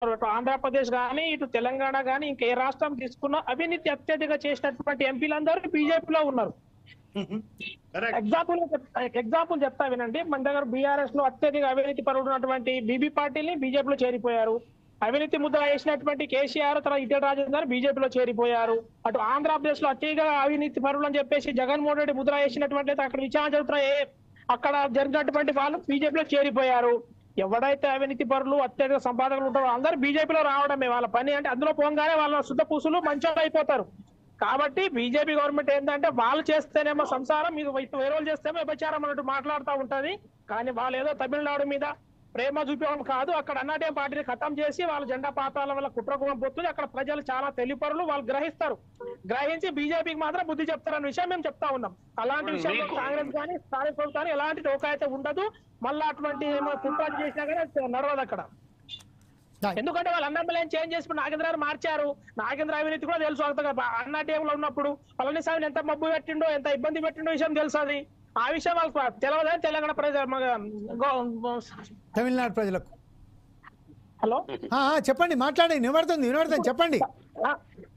అటు ఆంధ్రప్రదేశ్ కానీ ఇటు తెలంగాణ కానీ ఇంకా ఏ రాష్ట్రం తీసుకున్నా అవినీతి అత్యధిక చేసినటువంటి ఎంపీలందరూ బీజేపీలో ఉన్నారు. ఎగ్జాంపుల్ చెప్తా వినండి. మన దగ్గర బీఆర్ఎస్ లో అత్యధిక అవినీతి పరుడున్నటువంటి బీబీ పాటిల్ ని బీజేపీలో చేరిపోయారు. అవినీతి ముద్ర వేసినటువంటి కేసీఆర్ తర్వాత ఇటెల రాజేందర్ బీజేపీలో చేరిపోయారు. అటు ఆంధ్రప్రదేశ్ లో అత్యధిక అవినీతి పరుడు అని చెప్పేసి జగన్మోహన్ రెడ్డి ముద్ర వేసినటువంటి అక్కడ విచారణ జరుగుతున్నాయి, అక్కడ జరిగినటువంటి వాళ్ళు బీజేపీలో చేరిపోయారు. ఎవడైతే అవినీతి పరులు అత్యధిక సంపాదకులు ఉంటారో అందరూ బీజేపీలో రావడమే వాళ్ళ పని. అంటే అందులో పోగానే వాళ్ళ శుద్ధ పూసులు మంచోళ్ళు అయిపోతారు. కాబట్టి బీజేపీ గవర్నమెంట్ ఏంటంటే వాళ్ళు చేస్తేనేమో సంసారం, మీకు వేరే వాళ్ళు చేస్తేమో వ్యభిచారం అన్నట్టు మాట్లాడుతూ ఉంటది. కానీ వాళ్ళు ఏదో తమిళనాడు మీద ప్రేమ చూపించడం కాదు, అక్కడ అన్నాడీఎం పార్టీని ఖతం చేసి వాళ్ళ జెండా పాతాల వల్ల కుట్రకోణం పోతుంది. అక్కడ ప్రజలు చాలా తెలివిపరులు, వాళ్ళు గ్రహిస్తారు. గ్రహించి బీజేపీకి మాత్రం బుద్ధి చెప్తారన్న విషయం మేము చెప్తా ఉన్నాం. అలాంటి విషయంలో కాంగ్రెస్ కానీ స్థానిక ప్రభుత్వం కానీ ఎలాంటి టోకా అయితే ఉండదు. మళ్ళీ అటువంటి కుట్ర చేసినా కానీ నడవదు అక్కడ. ఎందుకంటే వాళ్ళు అన్నమ్మలు ఏం చేంజ్ చేసి నాగేంద్ర గారు మార్చారు. నాగేంద్ర అవినీతి కూడా తెలుసు. అన్నాడీఎం లో ఉన్నప్పుడు పళనిస్వామిని ఎంత మబ్బు పెట్టిండో, ఎంత ఇబ్బంది పెట్టిండో విషయం తెలుసు. అది ఆ విషయం వాళ్ళకి తెలియదని తెలంగాణ తమిళనాడు ప్రజలకు. హలో చెప్పండి, మాట్లాడండి, వినబడుతుంది చెప్పండి.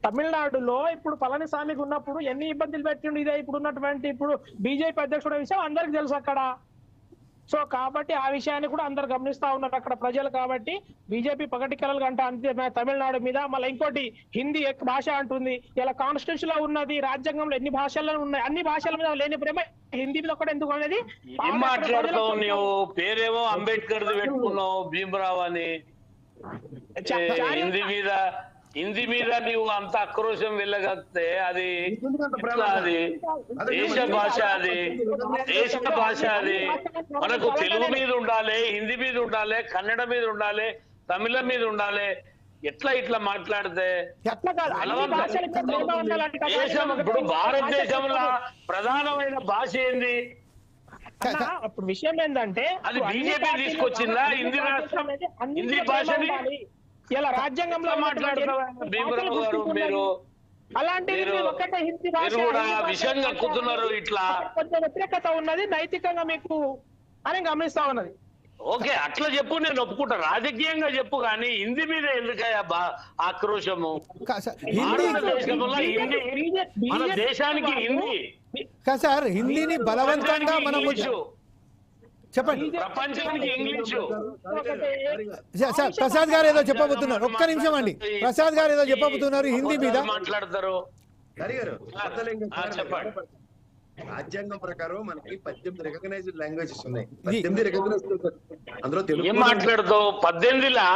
తమిళనాడులో ఇప్పుడు పళనిస్వామికి ఉన్నప్పుడు ఎన్ని ఇబ్బందులు పెట్టిండు. ఇదే ఇప్పుడు ఉన్నటువంటి ఇప్పుడు బీజేపీ అధ్యక్షుడు విషయం అందరికి తెలుసు అక్కడ. సో కాబట్టి ఆ విషయాన్ని కూడా అందరు గమనిస్తా ఉన్నారు అక్కడ ప్రజలు. కాబట్టి బీజేపీ పగటి కలలు అంట అంతే తమిళనాడు మీద. మళ్ళీ ఇంకోటి హిందీ భాష అంటుంది. ఇలా కాన్స్టిట్యూషన్ లో ఉన్నది, రాజ్యాంగంలో ఎన్ని భాషల్లో ఉన్నాయి, అన్ని భాషల మీద లేని ప్రేమ హిందీ మీద కూడా ఎందుకు అనేది మాట్లాడుతావు. నువ్వు పేరేమో అంబేద్కర్ పెట్టుకున్నావు, భీమరావు అని. హిందీ మీద నీవు అంత ఆక్రోశం వెళ్ళగలిగితే అది దేశ భాష, అది మనకు తెలుగు మీద ఉండాలి, హిందీ మీద ఉండాలి, కన్నడ మీద ఉండాలి, తమిళ మీద ఉండాలి. ఇట్లా మాట్లాడితే దేశం ఇప్పుడు భారతదేశంలో ప్రధానమైన భాష ఏంది? అప్పుడు విషయం ఏంటంటే అది బీజేపీ తీసుకొచ్చిందా హిందీ రాష్ట్రం, హిందీ భాషని? ఇలా రాజ్యాంగంలో భీమరావు గారు మీరు ఒకటే హిందీ భాష విషయం కక్కుతున్నారు. ఇట్లా వ్యతిరేకత ఉన్నది నైతికంగా మీకు అని గమనిస్తా ఉన్నది. ఓకే, అట్లా చెప్పు, నేను ఒప్పుకుంటా. రాజకీయంగా చెప్పు, కానీ హిందీ మీద ఎందుకయ్యా ఆక్రోశము? మన దేశానికి హిందీ సార్, హిందీని బలవంతంగా మనం చెప్పండి. ప్రపంచానికి ఇంగ్లీషు. సార్ ప్రసాద్ గారు ఏదో చెప్పబోతున్నారు, ఒక్క నిమిషం అండి. ప్రసాద్ గారు ఏదో చెప్పబోతున్నారు హిందీ మీద మాట్లాడతారు. చెప్పండి. రాజ్యాంగం ప్రకారం మనకి 18 రికగ్నైజ్డ్ లాంగ్వేజెస్ ఉన్నాయి. 18 రికగ్నైజ్డ్, అందులో తెలుగు. ఏం మాట్లాడతావు? 18లా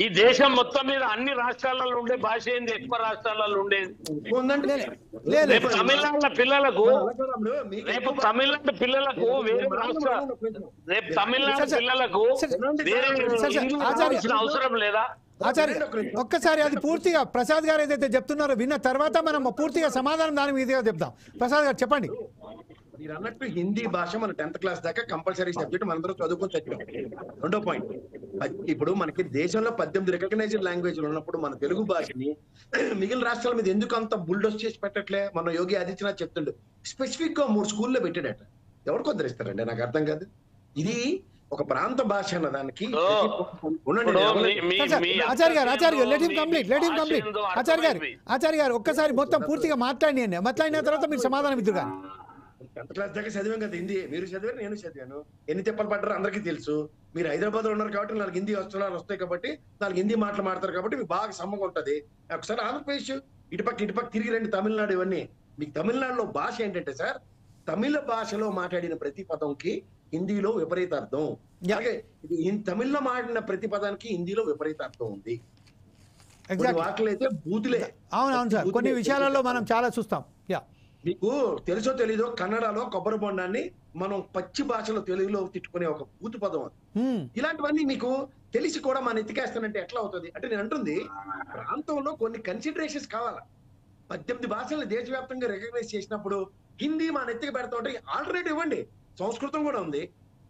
ఈ దేశం మొత్తం మీద అన్ని రాష్ట్రాలలో ఉండే భాష ఏంది? ఎక్కువ రాష్ట్రాలలో ఉండేది. రేపు తమిళనాడు పిల్లలకు వేరే రాష్ట్రాలు, రేపు తమిళనాడు పిల్లలకు వేరే అవసరం లేదా? ఆచార్య ఒక్కసారి అది పూర్తిగా ప్రసాద్ గారు ఏదైతే చెప్తున్నారో విన్న తర్వాత మనం పూర్తిగా సమాధానం దాని మీదుగా చెప్దాం. ప్రసాద్ గారు చెప్పండి. మీరు అన్నట్టు హిందీ భాష మన 10th క్లాస్ దాకా కంపల్సరీ సబ్జెక్ట్ మనందరూ చదువుకొని చదివాం. రెండో పాయింట్, ఇప్పుడు మనకి దేశంలో 18 రికగ్నైజ్డ్ లాంగ్వేజ్లు ఉన్నప్పుడు మన తెలుగు భాషని మిగిలిన రాష్ట్రాల మీద ఎందుకు అంత బుల్డోస్ చేసి పెట్టట్లే? మన యోగి ఆదిత్యనాథ్ చెప్తుండు, స్పెసిఫిక్ గా 3 స్కూల్లో పెట్టాడట. ఎవరు కొందరిస్తారండి? నాకు అర్థం కాదు. ఇది ఒక ప్రాంత భాష అన్న దానికి ఆచార్య గారు ఒక్కసారి మొత్తం పూర్తిగా మాట్లాడిన తర్వాత మీరు సమాధానం ఇద్దురు. 10th క్లాస్ దాకా చదివాం కదా హిందీ. మీరు చదివారు, నేను చదివాను. ఎన్ని తిప్పలు పడ్డారో అందరికీ తెలుసు. మీరు హైదరాబాద్ లో ఉన్నారు కాబట్టి 4 హిందీ వస్తాయి కాబట్టి 4 హిందీ మాటలు మాడతారు కాబట్టి మీకు బాగా సమ్మగా ఉంటది. ఒకసారి ఆంధ్రప్రదేశ్ ఇటుపక్క తిరిగి రండి, తమిళనాడు, ఇవన్నీ. మీకు తమిళనాడులో భాష ఏంటంటే సార్, తమిళ భాషలో మాట్లాడిన ప్రతి పదంకి హిందీలో విపరీతార్థం. అలాగే తమిళ్లో మాట్లాడిన ప్రతి పదానికి హిందీలో విపరీతార్థం ఉంది. వాటిలైతే బూతులే. అవునవును సార్, కొన్ని విషయాలలో మనం చాలా చూస్తాం. మీకు తెలుసో తెలీదో, కన్నడలో కొబ్బరి బొండాన్ని మనం పచ్చి భాషలో తెలుగులో తిట్టుకునే ఒక బూతు పదం అది. ఇలాంటివన్నీ మీకు తెలిసి కూడా మన ఎత్తికేస్తానంటే ఎట్లా అవుతుంది? అంటే నేను అంటుంది, ప్రాంతంలో కొన్ని కన్సిడరేషన్స్ కావాలా. 18 భాషలను దేశవ్యాప్తంగా రికగ్నైజ్ చేసినప్పుడు హిందీ మన ఎత్తికి పెడతా ఉంటే ఆల్టర్నేటివ్ ఇవ్వండి. సంస్కృతం కూడా ఉంది,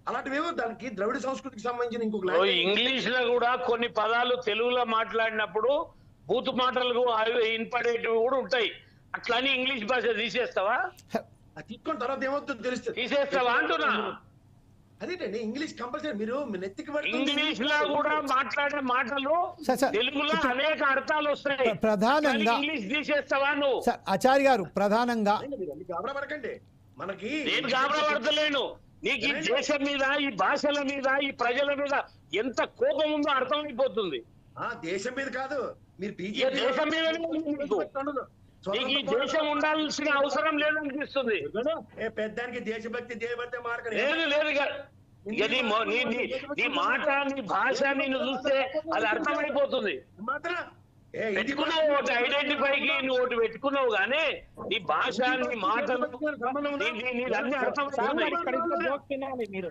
అలాంటివేమో దానికి ద్రవిడ సంస్కృతికి సంబంధించిన ఇంకొక ఇంగ్లీష్ లో కూడా కొన్ని పదాలు తెలుగులో మాట్లాడినప్పుడు బూతు మాటలు ఇన్పడేటివి కూడా ఉంటాయి. అట్లాని ఇంగ్లీష్ భాష తీసేస్తావా? తీసుకున్న తర్వాత ఏమవుతుందో తెలుస్తుంది. తీసేస్తావా అంటున్నా. అదేంటండి ఇంగ్లీష్ కంపల్సరీ మీరు నెత్తికి ఇంగ్లీష్ లో కూడా మాట్లాడే మాటలు సార్, తెలుగులో అనేక అర్థాలు వస్తాయి. ప్రధానంగా ఇంగ్లీష్ తీసేస్తావా నువ్వు? సార్ ఆచార్య గారు ప్రధానంగా గాబరా పడకండి. మనకి నేను గాబరా పడతలేను. నీకు ఈ దేశం మీద, ఈ భాషల మీద, ఈ ప్రజల మీద ఎంత కోపం ఉందో అర్థమైపోతుంది. దేశం మీద కాదు, మీరు ఈ దేశం మీద నీకు ఈ దేశం ఉండాల్సిన అవసరం లేదనిపిస్తుంది. పెద్దానికి దేశభక్తి దేవభక్తి మార్గం లేదు లేదు ఇక నీ మాట, నీ భాష నిన్ను చూస్తే అది అర్థమైపోతుంది. మాత్రం పెట్టుకున్నావు ఒకటి ఐడెంటిఫైకి, నువ్వు ఒకటి పెట్టుకున్నావు కానీ నీ భాష, నీ మాటలు నీదన్నీ అర్థమైపోతుంది. మీరు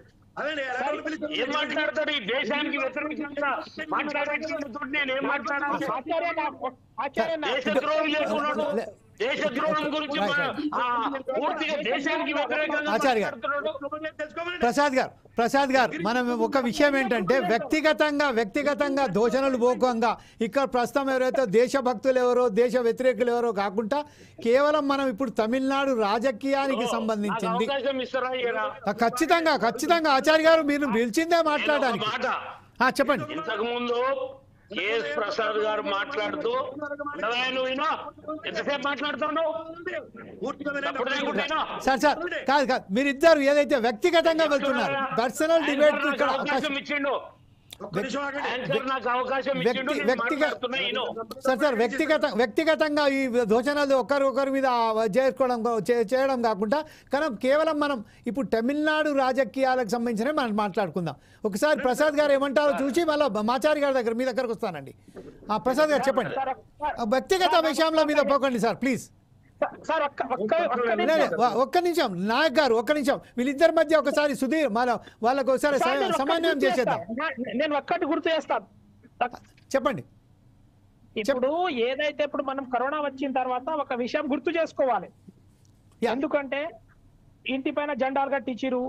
ఏం మాట్లాడతాడు? ఈ దేశానికి వ్యతిరేకంగా మాట్లాడేటప్పుడు నేనేం మాట్లాడాలి? దేశద్రోహి లేకున్నాడు. దేశద్రోహం గురించి పూర్తిగా దేశానికి వ్యతిరేకంగా ఆచార్య గారు, ప్రసాద్ గారు మనం ఒక విషయం ఏంటంటే వ్యక్తిగతంగా దోషణలు పోకంగా ఇక్కడ ప్రస్తుతం ఎవరైతే దేశభక్తులు ఎవరో దేశ వ్యతిరేకులు ఎవరో కాకుండా కేవలం మనం ఇప్పుడు తమిళనాడు రాజకీయానికి సంబంధించింది. ఖచ్చితంగా ఆచార్య గారు మీరు పిలిచిందే మాట్లాడడానికి. చెప్పండి. ఇంతకు ముందు కేఎస్ ప్రసాద్ గారు మాట్లాడుతూ నువ్వు ఎంతసేపు మాట్లాడుతున్నావు? సార్ కాదు మీరిద్దరు ఏదైతే వ్యక్తిగతంగా వెళ్తున్నారు పర్సనల్ డిబేట్ ఇక్కడ అవకాశం ఇచ్చిండు. సార్ వ్యక్తిగతంగా ఈ దోషణలు ఒకరి మీద చేయడం కాకుండా కేవలం మనం ఇప్పుడు తమిళనాడు రాజకీయాలకు సంబంధించిన మనం మాట్లాడుకుందాం. ఒకసారి ప్రసాద్ గారు ఏమంటారో చూసి మళ్ళీ మాచారి గారి దగ్గర మీ దగ్గరకు వస్తానండి. ప్రసాద్ గారు చెప్పండి. వ్యక్తిగత విషయంలో మీద పోకండి సార్ ప్లీజ్. ఒక్క నిమిషం నాయక్ గారు, ఒక్క నిమిషం. వీళ్ళిద్దరి మధ్య ఒకసారి సుధీర్ వాళ్ళకు ఒకసారి సమన్వయం చేసేద్దాం. నేను ఒక్కటి గుర్తు చేస్తాను, చెప్పండి. ఇప్పుడు ఏదైతే ఇప్పుడు మనం కరోనా వచ్చిన తర్వాత ఒక విషయం గుర్తు చేసుకోవాలి. ఎందుకంటే ఇంటి పైన జెండాలు కట్టించిరు,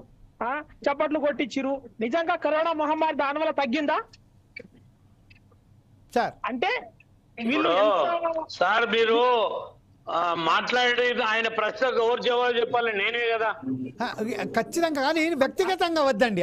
చప్పట్లు కొట్టించిరు. నిజంగా కరోనా మహమ్మారి దాని వల్ల తగ్గిందా సార్? అంటే సార్ మీరు మాట్లాడేది ఆయన ప్రశ్నకు ఎవరు జవాబు చెప్పాలి? నేనే కదా. ఖచ్చితంగా, కానీ వ్యక్తిగతంగా వద్దండి.